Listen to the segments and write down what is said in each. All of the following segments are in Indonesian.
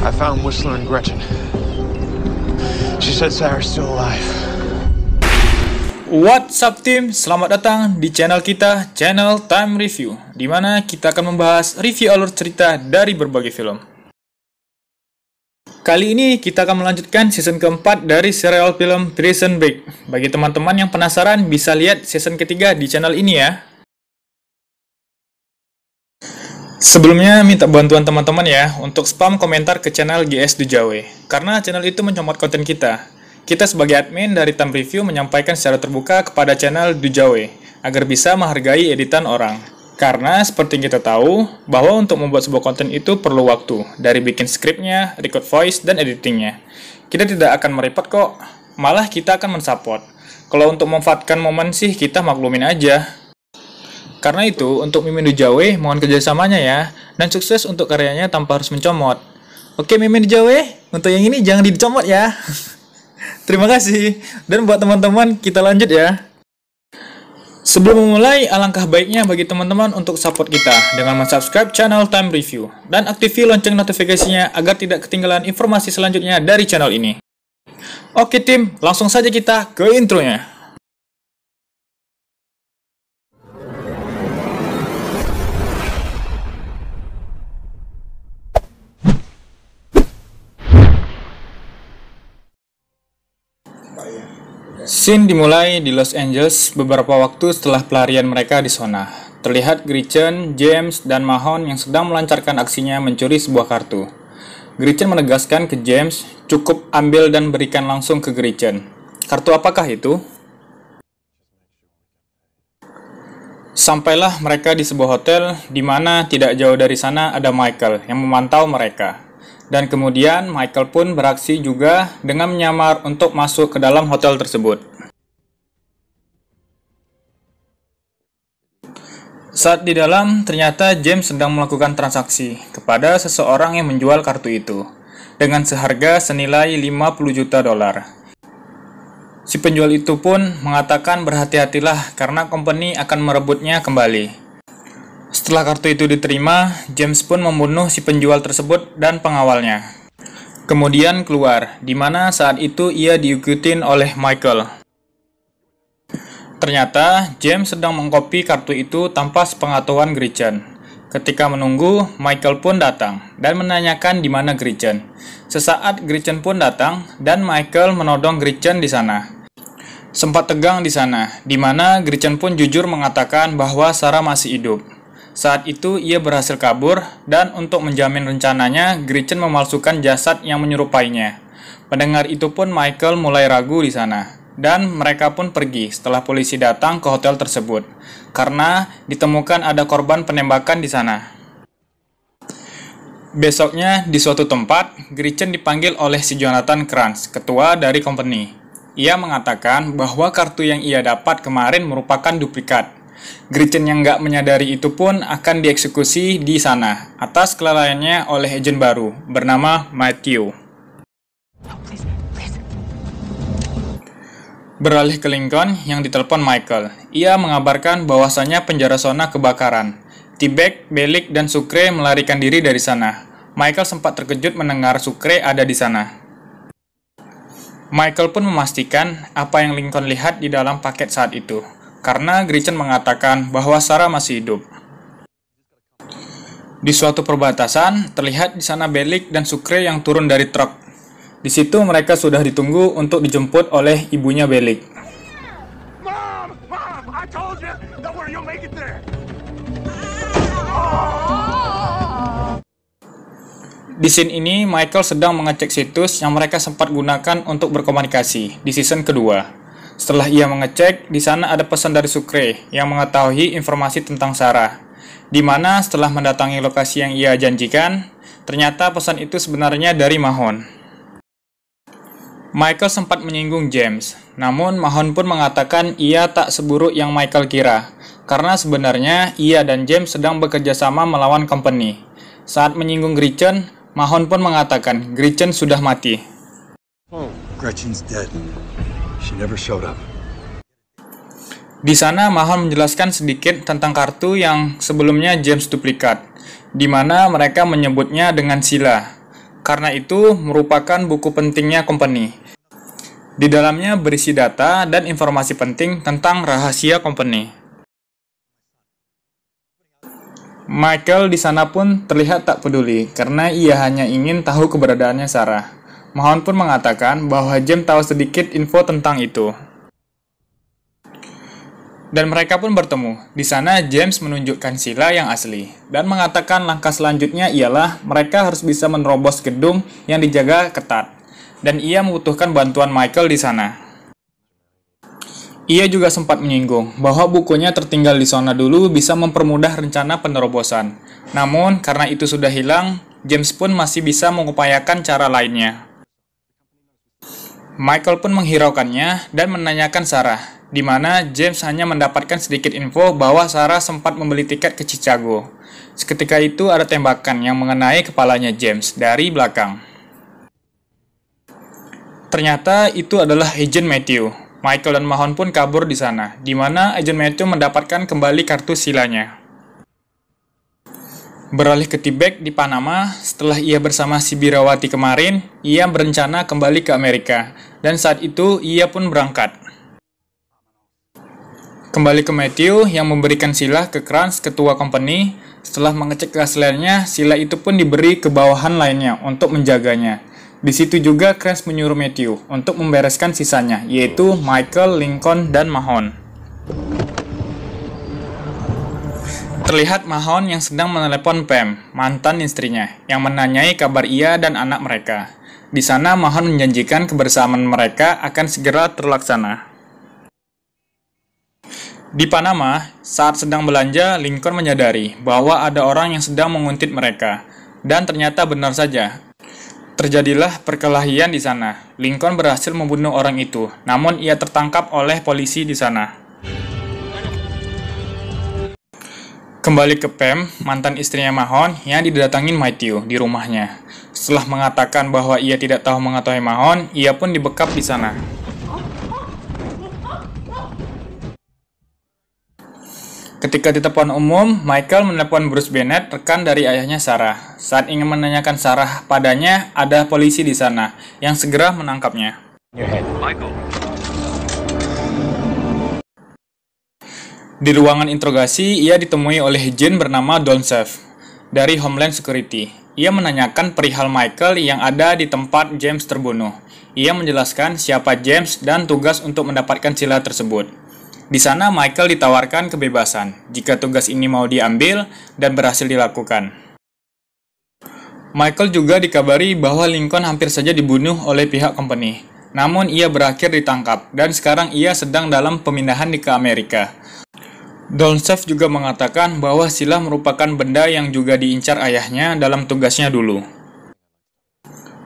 I found Whistler and Gretchen. She said Sarah's still alive. What's up team? Selamat datang di channel kita, channel Time Review, di mana kita akan membahas review alur cerita dari berbagai film. Kali ini kita akan melanjutkan season keempat dari serial film Prison Break. Bagi teman-teman yang penasaran bisa lihat season ketiga di channel ini ya. Sebelumnya minta bantuan teman-teman ya untuk spam komentar ke channel GS Dujawe, karena channel itu mencomot konten kita. Kita sebagai admin dari Time Review menyampaikan secara terbuka kepada channel Dujawe agar bisa menghargai editan orang. Karena seperti kita tahu bahwa untuk membuat sebuah konten itu perlu waktu, dari bikin skripnya, record voice, dan editingnya. Kita tidak akan merepot kok, malah kita akan mensupport. Kalau untuk memanfaatkan momen sih kita maklumin aja. Karena itu, untuk Mimin Dujawe, mohon kerjasamanya ya, dan sukses untuk karyanya tanpa harus mencomot. Oke Mimin Dujawe, untuk yang ini jangan dicomot ya. Terima kasih, dan buat teman-teman kita lanjut ya. Sebelum memulai, alangkah baiknya bagi teman-teman untuk support kita dengan mensubscribe channel Time Review, dan aktifkan lonceng notifikasinya agar tidak ketinggalan informasi selanjutnya dari channel ini. Oke tim, langsung saja kita ke intronya. Scene dimulai di Los Angeles beberapa waktu setelah pelarian mereka di zona. Terlihat Gretchen, James, dan Mahon yang sedang melancarkan aksinya mencuri sebuah kartu. Gretchen menegaskan ke James, cukup ambil dan berikan langsung ke Gretchen. Kartu apakah itu? Sampailah mereka di sebuah hotel di mana tidak jauh dari sana ada Michael yang memantau mereka. Dan kemudian Michael pun beraksi juga dengan menyamar untuk masuk ke dalam hotel tersebut. Saat di dalam, ternyata James sedang melakukan transaksi kepada seseorang yang menjual kartu itu dengan seharga senilai 50 juta dolar. Si penjual itu pun mengatakan berhati-hatilah karena company akan merebutnya kembali. Setelah kartu itu diterima, James pun membunuh si penjual tersebut dan pengawalnya. Kemudian keluar, di mana saat itu ia diikutin oleh Michael. Ternyata, James sedang mengkopi kartu itu tanpa sepengetahuan Gretchen. Ketika menunggu, Michael pun datang dan menanyakan di mana Gretchen. Sesaat Gretchen pun datang dan Michael menodong Gretchen di sana. Sempat tegang di sana, di mana Gretchen pun jujur mengatakan bahwa Sarah masih hidup. Saat itu ia berhasil kabur dan untuk menjamin rencananya, Gretchen memalsukan jasad yang menyerupainya. Pendengar itu pun Michael mulai ragu di sana dan mereka pun pergi setelah polisi datang ke hotel tersebut karena ditemukan ada korban penembakan di sana. Besoknya di suatu tempat, Gretchen dipanggil oleh si Jonathan Kranz, ketua dari company. Ia mengatakan bahwa kartu yang ia dapat kemarin merupakan duplikat. Gretchen yang nggak menyadari itu pun akan dieksekusi di sana atas kelalaiannya oleh agen baru bernama Matthew. Beralih ke Lincoln yang ditelepon Michael. Ia mengabarkan bahwasanya penjara zona kebakaran. T-Bag, Bellick, dan Sucre melarikan diri dari sana. Michael sempat terkejut mendengar Sucre ada di sana. Michael pun memastikan apa yang Lincoln lihat di dalam paket saat itu. Karena Gretchen mengatakan bahwa Sarah masih hidup. Di suatu perbatasan, terlihat di sana Bellick dan Sucre yang turun dari truk. Di situ mereka sudah ditunggu untuk dijemput oleh ibunya Bellick. Mom, I told you, don't worry, you'll make it there. Di scene ini, Michael sedang mengecek situs yang mereka sempat gunakan untuk berkomunikasi di season kedua. Setelah ia mengecek, di sana ada pesan dari Sucre yang mengetahui informasi tentang Sarah, di mana setelah mendatangi lokasi yang ia janjikan, ternyata pesan itu sebenarnya dari Mahon. Michael sempat menyinggung James, namun Mahon pun mengatakan ia tak seburuk yang Michael kira, karena sebenarnya ia dan James sedang bekerja sama melawan company. Saat menyinggung Gretchen, Mahon pun mengatakan Gretchen sudah mati. Oh, Gretchen's dead. She never showed up. Di sana Mahon menjelaskan sedikit tentang kartu yang sebelumnya James duplikat, di mana mereka menyebutnya dengan Sila. Karena itu merupakan buku pentingnya company. Di dalamnya berisi data dan informasi penting tentang rahasia company. Michael di sana pun terlihat tak peduli karena ia hanya ingin tahu keberadaannya Sarah. Mahon pun mengatakan bahwa James tahu sedikit info tentang itu. Dan mereka pun bertemu. Di sana James menunjukkan Sheila yang asli dan mengatakan langkah selanjutnya ialah mereka harus bisa menerobos gedung yang dijaga ketat. Dan ia membutuhkan bantuan Michael di sana. Ia juga sempat menyinggung bahwa bukunya tertinggal di sana dulu bisa mempermudah rencana penerobosan. Namun karena itu sudah hilang, James pun masih bisa mengupayakan cara lainnya. Michael pun menghiraukannya dan menanyakan Sarah, di mana James hanya mendapatkan sedikit info bahwa Sarah sempat membeli tiket ke Chicago. Seketika itu ada tembakan yang mengenai kepalanya James dari belakang. Ternyata itu adalah Agent Matthew. Michael dan Mahon pun kabur di sana, di mana Agent Matthew mendapatkan kembali kartu Sheila-nya. Beralih ke Tibet di Panama, setelah ia bersama si Birawati kemarin, ia berencana kembali ke Amerika, dan saat itu ia pun berangkat. Kembali ke Matthew yang memberikan Sheila ke Kranz, ketua company. Setelah mengecek keasliannya, Sheila itu pun diberi ke bawahan lainnya untuk menjaganya. Di situ juga Kranz menyuruh Matthew untuk membereskan sisanya, yaitu Michael, Lincoln, dan Mahon. Terlihat Mahon yang sedang menelepon Pam, mantan istrinya, yang menanyai kabar ia dan anak mereka. Di sana Mahon menjanjikan kebersamaan mereka akan segera terlaksana. Di Panama, saat sedang belanja, Lincoln menyadari bahwa ada orang yang sedang menguntit mereka. Dan ternyata benar saja. Terjadilah perkelahian di sana. Lincoln berhasil membunuh orang itu, namun ia tertangkap oleh polisi di sana. Kembali ke Pam, mantan istrinya Mahon yang didatangin Matthew di rumahnya. Setelah mengatakan bahwa ia tidak tahu mengetahui Mahon, ia pun dibekap di sana. Ketika di telepon umum, Michael menelepon Bruce Bennett, rekan dari ayahnya Sarah. Saat ingin menanyakan Sarah padanya, ada polisi di sana yang segera menangkapnya. Michael. Di ruangan interogasi, ia ditemui oleh Jane bernama Doncev dari Homeland Security. Ia menanyakan perihal Michael yang ada di tempat James terbunuh. Ia menjelaskan siapa James dan tugas untuk mendapatkan Sheila tersebut. Di sana Michael ditawarkan kebebasan jika tugas ini mau diambil dan berhasil dilakukan. Michael juga dikabari bahwa Lincoln hampir saja dibunuh oleh pihak company. Namun ia berakhir ditangkap dan sekarang ia sedang dalam pemindahan ke Amerika. Doncev juga mengatakan bahwa Sheila merupakan benda yang juga diincar ayahnya dalam tugasnya dulu.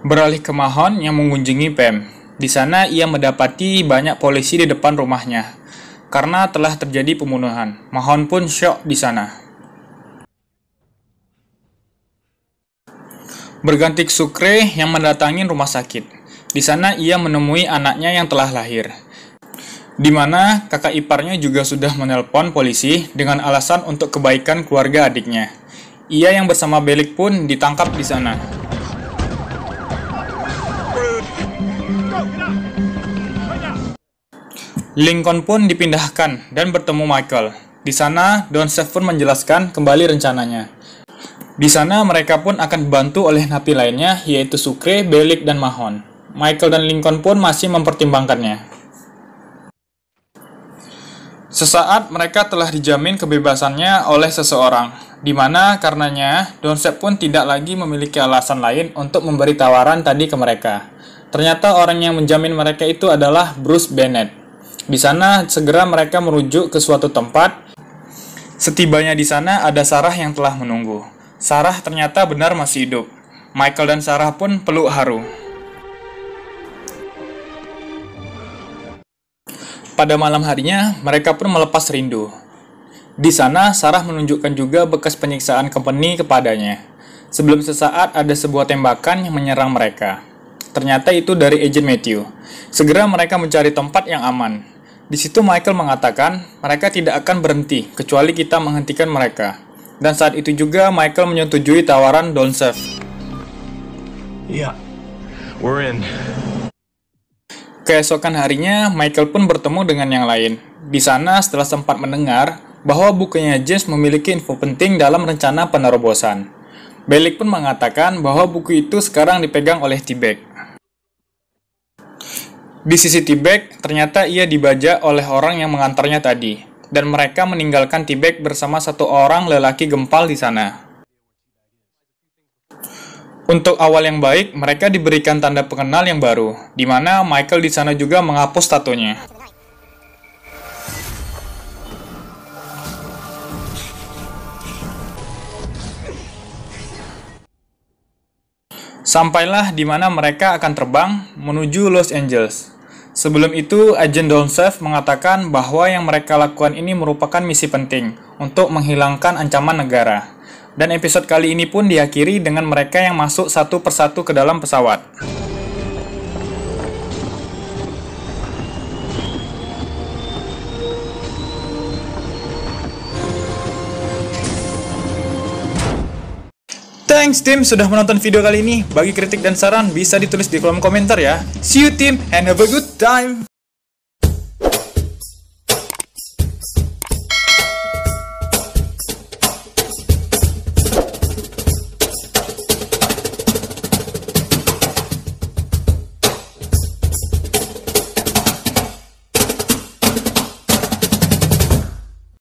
Beralih ke Mahon yang mengunjungi Pam. Di sana ia mendapati banyak polisi di depan rumahnya. Karena telah terjadi pembunuhan, Mahon pun syok di sana. Berganti ke Sucre yang mendatangi rumah sakit. Di sana ia menemui anaknya yang telah lahir. Di mana kakak iparnya juga sudah menelpon polisi dengan alasan untuk kebaikan keluarga adiknya. Ia yang bersama Bellick pun ditangkap di sana. Lincoln pun dipindahkan dan bertemu Michael. Di sana, Doncev pun menjelaskan kembali rencananya. Di sana mereka pun akan dibantu oleh napi lainnya, yaitu Sucre, Bellick, dan Mahon. Michael dan Lincoln pun masih mempertimbangkannya. Sesaat mereka telah dijamin kebebasannya oleh seseorang, di mana karenanya Doncev pun tidak lagi memiliki alasan lain untuk memberi tawaran tadi ke mereka. Ternyata orang yang menjamin mereka itu adalah Bruce Bennett. Di sana segera mereka merujuk ke suatu tempat. Setibanya di sana ada Sarah yang telah menunggu. Sarah ternyata benar masih hidup. Michael dan Sarah pun peluk haru. Pada malam harinya, mereka pun melepas rindu. Di sana, Sarah menunjukkan juga bekas penyiksaan company kepadanya. Sebelum sesaat ada sebuah tembakan yang menyerang mereka. Ternyata itu dari Agent Matthew. Segera mereka mencari tempat yang aman. Di situ Michael mengatakan mereka tidak akan berhenti kecuali kita menghentikan mereka. Dan saat itu juga Michael menyetujui tawaran Doncev. Yeah. We're in. Keesokan harinya, Michael pun bertemu dengan yang lain. Di sana, setelah sempat mendengar bahwa bukunya James memiliki info penting dalam rencana penerobosan. Bellick pun mengatakan bahwa buku itu sekarang dipegang oleh T-Bag. Di sisi T-Bag, ternyata ia dibajak oleh orang yang mengantarnya tadi, dan mereka meninggalkan T-Bag bersama satu orang lelaki gempal di sana. Untuk awal yang baik, mereka diberikan tanda pengenal yang baru, di mana Michael di sana juga menghapus tatonya. Sampailah di mana mereka akan terbang menuju Los Angeles. Sebelum itu, Agen Downsave mengatakan bahwa yang mereka lakukan ini merupakan misi penting untuk menghilangkan ancaman negara. Dan episode kali ini pun diakhiri dengan mereka yang masuk satu persatu ke dalam pesawat. Thanks tim sudah menonton video kali ini. Bagi kritik dan saran bisa ditulis di kolom komentar ya. See you team and have a good time.